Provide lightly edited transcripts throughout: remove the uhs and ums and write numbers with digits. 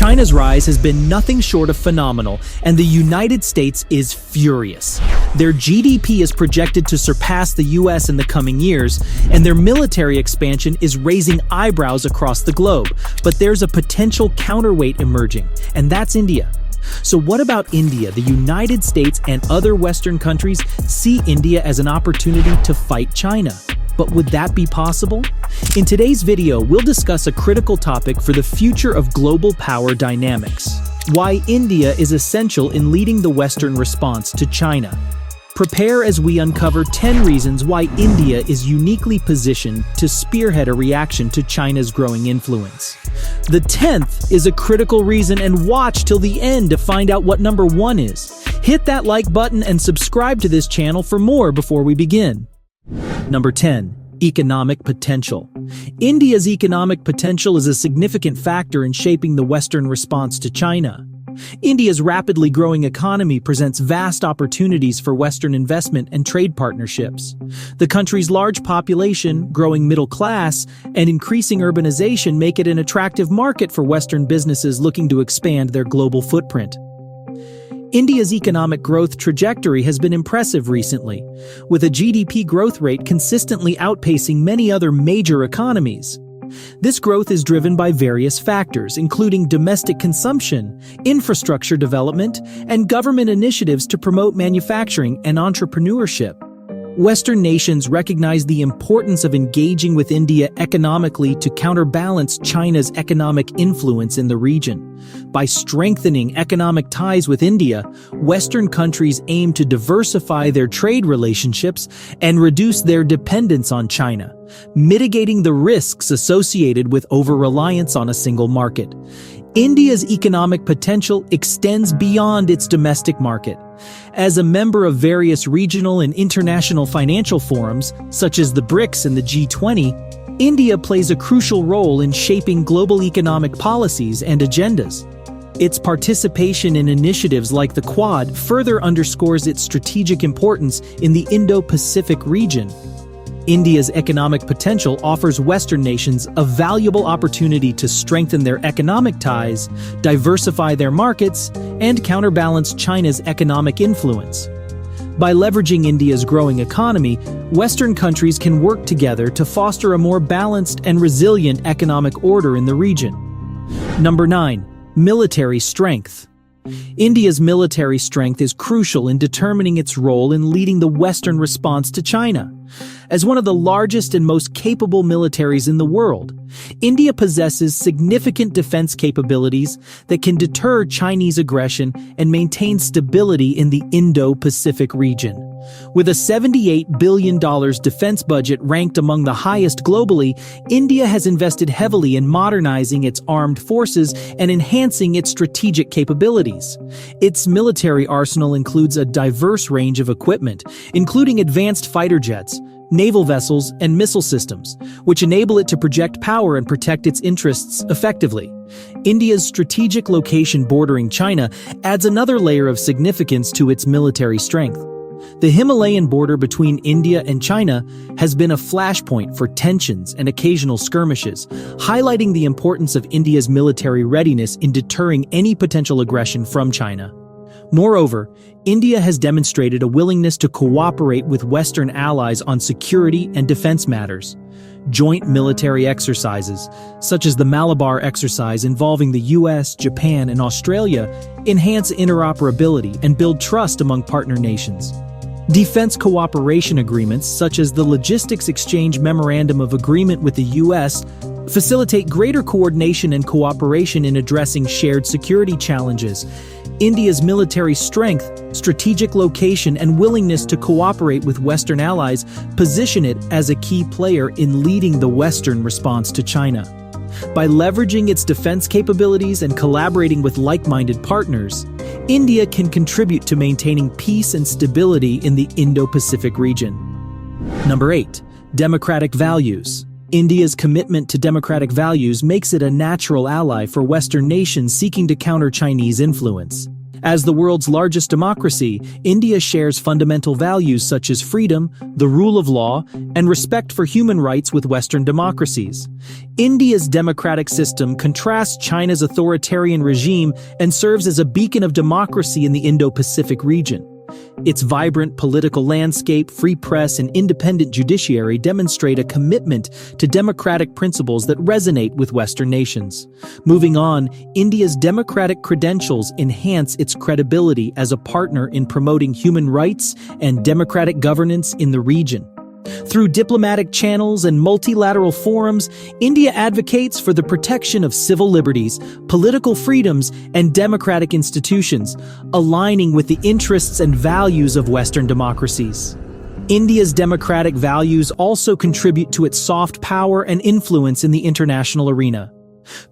China's rise has been nothing short of phenomenal, and the United States is furious. Their GDP is projected to surpass the US in the coming years, and their military expansion is raising eyebrows across the globe. But there's a potential counterweight emerging, and that's India. So what about India? The United States and other Western countries see India as an opportunity to fight China. But would that be possible? In today's video, we'll discuss a critical topic for the future of global power dynamics: why India is essential in leading the Western response to China. Prepare as we uncover 10 reasons why India is uniquely positioned to spearhead a reaction to China's growing influence. The 10th is a critical reason, and watch till the end to find out what number 1 is. Hit that like button and subscribe to this channel for more before we begin. Number 10. Economic potential. India's economic potential is a significant factor in shaping the Western response to China. India's rapidly growing economy presents vast opportunities for Western investment and trade partnerships. The country's large population, growing middle class, and increasing urbanization make it an attractive market for Western businesses looking to expand their global footprint. India's economic growth trajectory has been impressive recently, with a GDP growth rate consistently outpacing many other major economies. This growth is driven by various factors, including domestic consumption, infrastructure development, and government initiatives to promote manufacturing and entrepreneurship. Western nations recognize the importance of engaging with India economically to counterbalance China's economic influence in the region. By strengthening economic ties with India, Western countries aim to diversify their trade relationships and reduce their dependence on China, mitigating the risks associated with over-reliance on a single market. India's economic potential extends beyond its domestic market. As a member of various regional and international financial forums, such as the BRICS and the G20, India plays a crucial role in shaping global economic policies and agendas. Its participation in initiatives like the Quad further underscores its strategic importance in the Indo-Pacific region. India's economic potential offers Western nations a valuable opportunity to strengthen their economic ties, diversify their markets, and counterbalance China's economic influence. By leveraging India's growing economy, Western countries can work together to foster a more balanced and resilient economic order in the region. Number 9. Military strength. India's military strength is crucial in determining its role in leading the Western response to China. As one of the largest and most capable militaries in the world, India possesses significant defense capabilities that can deter Chinese aggression and maintain stability in the Indo-Pacific region. With a $78 billion defense budget ranked among the highest globally, India has invested heavily in modernizing its armed forces and enhancing its strategic capabilities. Its military arsenal includes a diverse range of equipment, including advanced fighter jets, naval vessels, and missile systems, which enable it to project power and protect its interests effectively. India's strategic location bordering China adds another layer of significance to its military strength. The Himalayan border between India and China has been a flashpoint for tensions and occasional skirmishes, highlighting the importance of India's military readiness in deterring any potential aggression from China. Moreover, India has demonstrated a willingness to cooperate with Western allies on security and defense matters. Joint military exercises, such as the Malabar exercise involving the US, Japan, and Australia, enhance interoperability and build trust among partner nations. Defense cooperation agreements, such as the Logistics Exchange Memorandum of Agreement with the US, facilitate greater coordination and cooperation in addressing shared security challenges. India's military strength, strategic location, and willingness to cooperate with Western allies position it as a key player in leading the Western response to China. By leveraging its defense capabilities and collaborating with like-minded partners, India can contribute to maintaining peace and stability in the Indo-Pacific region. Number 8. Democratic values. India's commitment to democratic values makes it a natural ally for Western nations seeking to counter Chinese influence. As the world's largest democracy, India shares fundamental values such as freedom, the rule of law, and respect for human rights with Western democracies. India's democratic system contrasts China's authoritarian regime and serves as a beacon of democracy in the Indo-Pacific region. Its vibrant political landscape, free press, and independent judiciary demonstrate a commitment to democratic principles that resonate with Western nations. Moving on, India's democratic credentials enhance its credibility as a partner in promoting human rights and democratic governance in the region. Through diplomatic channels and multilateral forums, India advocates for the protection of civil liberties, political freedoms, and democratic institutions, aligning with the interests and values of Western democracies. India's democratic values also contribute to its soft power and influence in the international arena.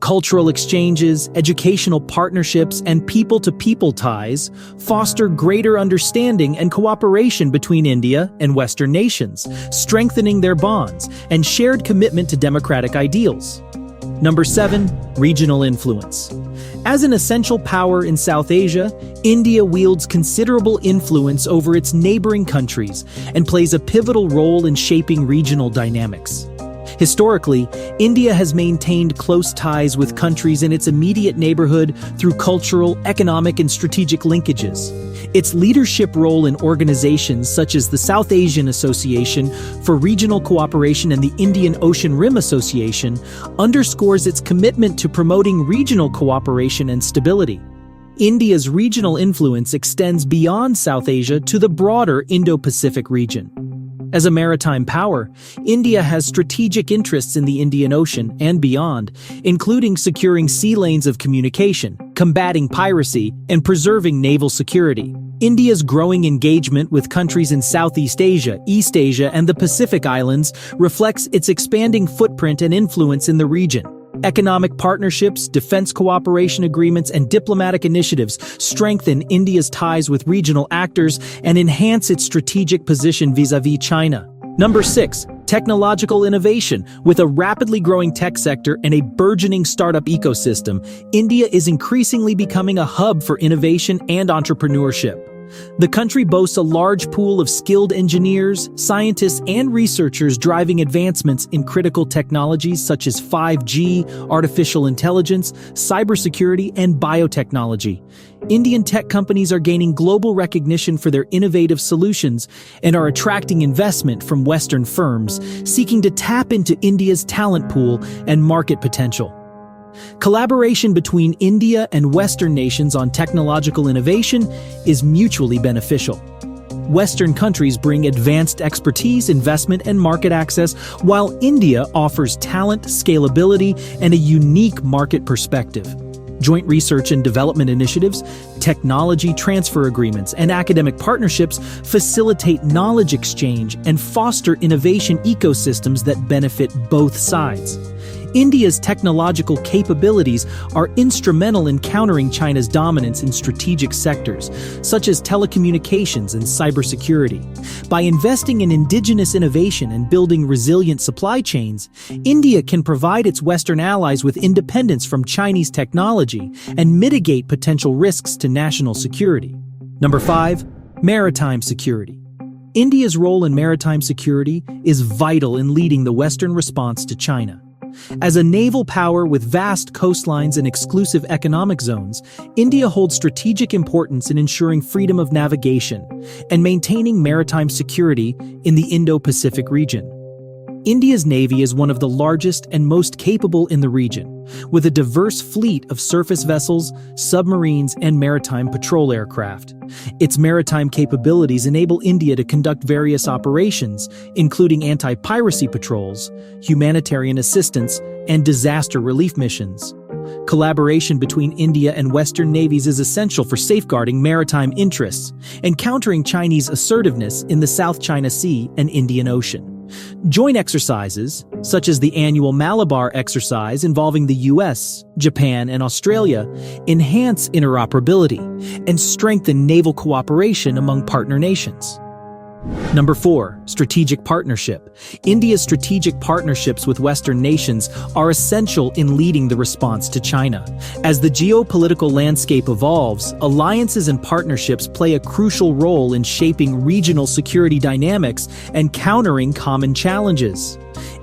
Cultural exchanges, educational partnerships, and people-to-people ties foster greater understanding and cooperation between India and Western nations, strengthening their bonds and shared commitment to democratic ideals. Number 7. Regional influence. As an essential power in South Asia, India wields considerable influence over its neighboring countries and plays a pivotal role in shaping regional dynamics. Historically, India has maintained close ties with countries in its immediate neighborhood through cultural, economic, and strategic linkages. Its leadership role in organizations such as the South Asian Association for Regional Cooperation and the Indian Ocean Rim Association underscores its commitment to promoting regional cooperation and stability. India's regional influence extends beyond South Asia to the broader Indo-Pacific region. As a maritime power, India has strategic interests in the Indian Ocean and beyond, including securing sea lanes of communication, combating piracy, and preserving naval security. India's growing engagement with countries in Southeast Asia, East Asia, and the Pacific Islands reflects its expanding footprint and influence in the region. Economic partnerships, defense cooperation agreements, and diplomatic initiatives strengthen India's ties with regional actors and enhance its strategic position vis-à-vis China. Number 6. Technological innovation. With a rapidly growing tech sector and a burgeoning startup ecosystem, India is increasingly becoming a hub for innovation and entrepreneurship. The country boasts a large pool of skilled engineers, scientists, and researchers driving advancements in critical technologies such as 5G, artificial intelligence, cybersecurity, and biotechnology. Indian tech companies are gaining global recognition for their innovative solutions and are attracting investment from Western firms, seeking to tap into India's talent pool and market potential. Collaboration between India and Western nations on technological innovation is mutually beneficial. Western countries bring advanced expertise, investment, and market access, while India offers talent, scalability, and a unique market perspective. Joint research and development initiatives, technology transfer agreements, and academic partnerships facilitate knowledge exchange and foster innovation ecosystems that benefit both sides. India's technological capabilities are instrumental in countering China's dominance in strategic sectors, such as telecommunications and cybersecurity. By investing in indigenous innovation and building resilient supply chains, India can provide its Western allies with independence from Chinese technology and mitigate potential risks to national security. Number 5. Maritime security. India's role in maritime security is vital in leading the Western response to China. As a naval power with vast coastlines and exclusive economic zones, India holds strategic importance in ensuring freedom of navigation and maintaining maritime security in the Indo-Pacific region. India's navy is one of the largest and most capable in the region, with a diverse fleet of surface vessels, submarines, and maritime patrol aircraft. Its maritime capabilities enable India to conduct various operations, including anti-piracy patrols, humanitarian assistance, and disaster relief missions. Collaboration between India and Western navies is essential for safeguarding maritime interests and countering Chinese assertiveness in the South China Sea and Indian Ocean. Joint exercises, such as the annual Malabar exercise involving the US, Japan, and Australia, enhance interoperability and strengthen naval cooperation among partner nations. Number 4. Strategic partnership. India's strategic partnerships with Western nations are essential in leading the response to China. As the geopolitical landscape evolves, alliances and partnerships play a crucial role in shaping regional security dynamics and countering common challenges.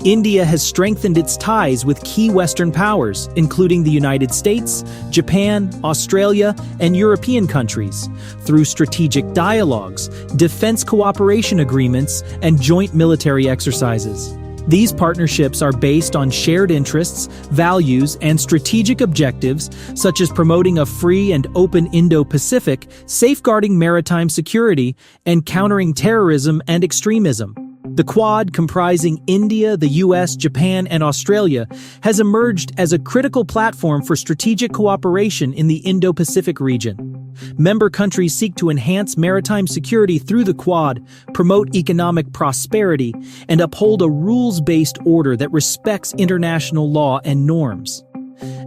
India has strengthened its ties with key Western powers, including the United States, Japan, Australia, and European countries, through strategic dialogues, defense cooperation agreements, and joint military exercises. These partnerships are based on shared interests, values, and strategic objectives, such as promoting a free and open Indo-Pacific, safeguarding maritime security, and countering terrorism and extremism. The Quad, comprising India, the US, Japan, and Australia, has emerged as a critical platform for strategic cooperation in the Indo-Pacific region. Member countries seek to enhance maritime security through the Quad, promote economic prosperity, and uphold a rules-based order that respects international law and norms.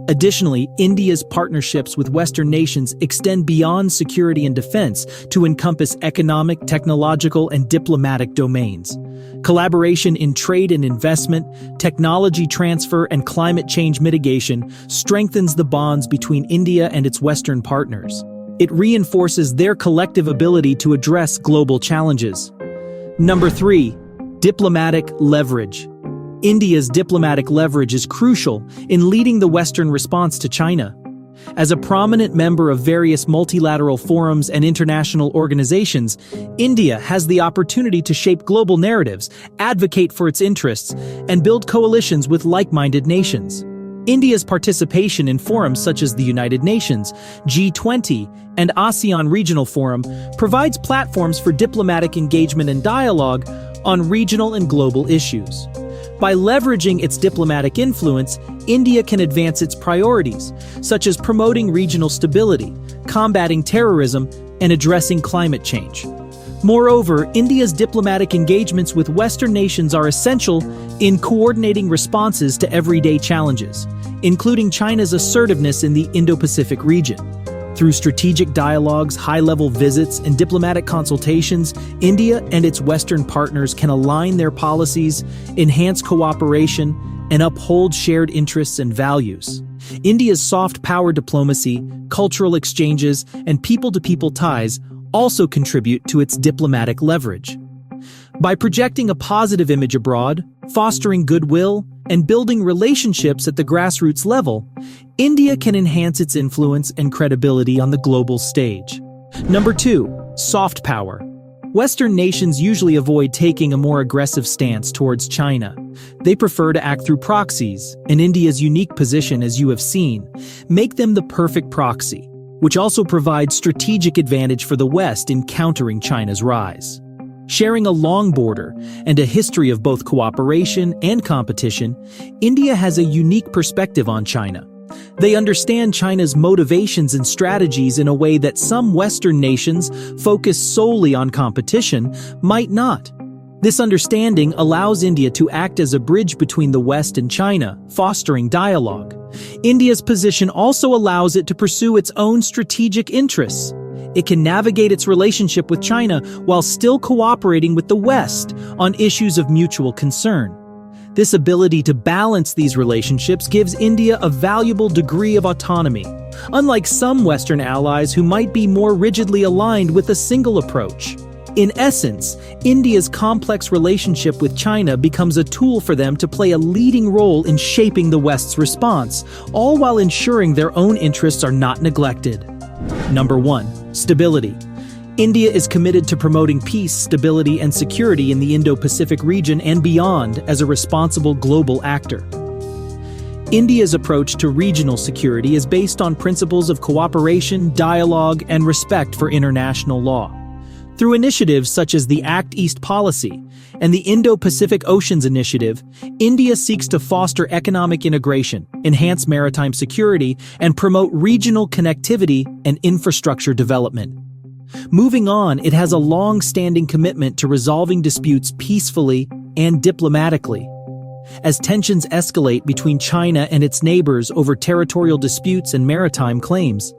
Additionally, India's partnerships with Western nations extend beyond security and defense to encompass economic, technological, and diplomatic domains. Collaboration in trade and investment, technology transfer, and climate change mitigation strengthens the bonds between India and its Western partners. It reinforces their collective ability to address global challenges. Number 3. Diplomatic leverage. India's diplomatic leverage is crucial in leading the Western response to China. As a prominent member of various multilateral forums and international organizations, India has the opportunity to shape global narratives, advocate for its interests, and build coalitions with like-minded nations. India's participation in forums such as the United Nations, G20, and ASEAN Regional Forum provides platforms for diplomatic engagement and dialogue on regional and global issues. By leveraging its diplomatic influence, India can advance its priorities, such as promoting regional stability, combating terrorism, and addressing climate change. Moreover, India's diplomatic engagements with Western nations are essential in coordinating responses to everyday challenges, including China's assertiveness in the Indo-Pacific region. Through strategic dialogues, high-level visits, and diplomatic consultations, India and its Western partners can align their policies, enhance cooperation, and uphold shared interests and values. India's soft power diplomacy, cultural exchanges, and people-to-people ties also contribute to its diplomatic leverage. By projecting a positive image abroad, fostering goodwill, and building relationships at the grassroots level, India can enhance its influence and credibility on the global stage. Number 2. Soft power. Western nations usually avoid taking a more aggressive stance towards China. They prefer to act through proxies, and India's unique position, as you have seen, make them the perfect proxy, which also provides strategic advantage for the West in countering China's rise. Sharing a long border and a history of both cooperation and competition, India has a unique perspective on China. They understand China's motivations and strategies in a way that some Western nations focused solely on competition might not. This understanding allows India to act as a bridge between the West and China, fostering dialogue. India's position also allows it to pursue its own strategic interests. It can navigate its relationship with China while still cooperating with the West on issues of mutual concern. This ability to balance these relationships gives India a valuable degree of autonomy, unlike some Western allies who might be more rigidly aligned with a single approach. In essence, India's complex relationship with China becomes a tool for them to play a leading role in shaping the West's response, all while ensuring their own interests are not neglected. Number 1. Stability. India is committed to promoting peace, stability, and security in the Indo-Pacific region and beyond as a responsible global actor. India's approach to regional security is based on principles of cooperation, dialogue, and respect for international law. Through initiatives such as the Act East policy and the Indo-Pacific Oceans Initiative, India seeks to foster economic integration, enhance maritime security, and promote regional connectivity and infrastructure development. Moving on, it has a long-standing commitment to resolving disputes peacefully and diplomatically. as tensions escalate between China and its neighbors over territorial disputes and maritime claims.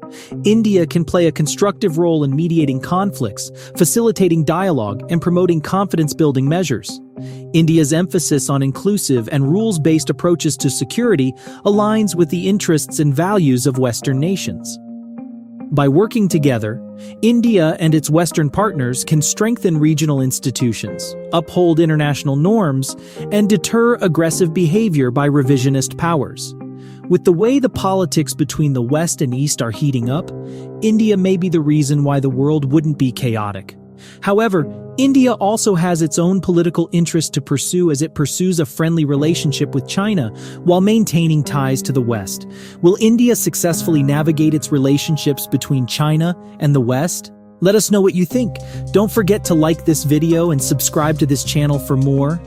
India can play a constructive role in mediating conflicts, facilitating dialogue, and promoting confidence-building measures. India's emphasis on inclusive and rules-based approaches to security aligns with the interests and values of Western nations. By working together, India and its Western partners can strengthen regional institutions, uphold international norms, and deter aggressive behavior by revisionist powers. With the way the politics between the West and East are heating up, India may be the reason why the world wouldn't be chaotic. However, India also has its own political interests to pursue as it pursues a friendly relationship with China while maintaining ties to the West. Will India successfully navigate its relationships between China and the West? Let us know what you think. Don't forget to like this video and subscribe to this channel for more.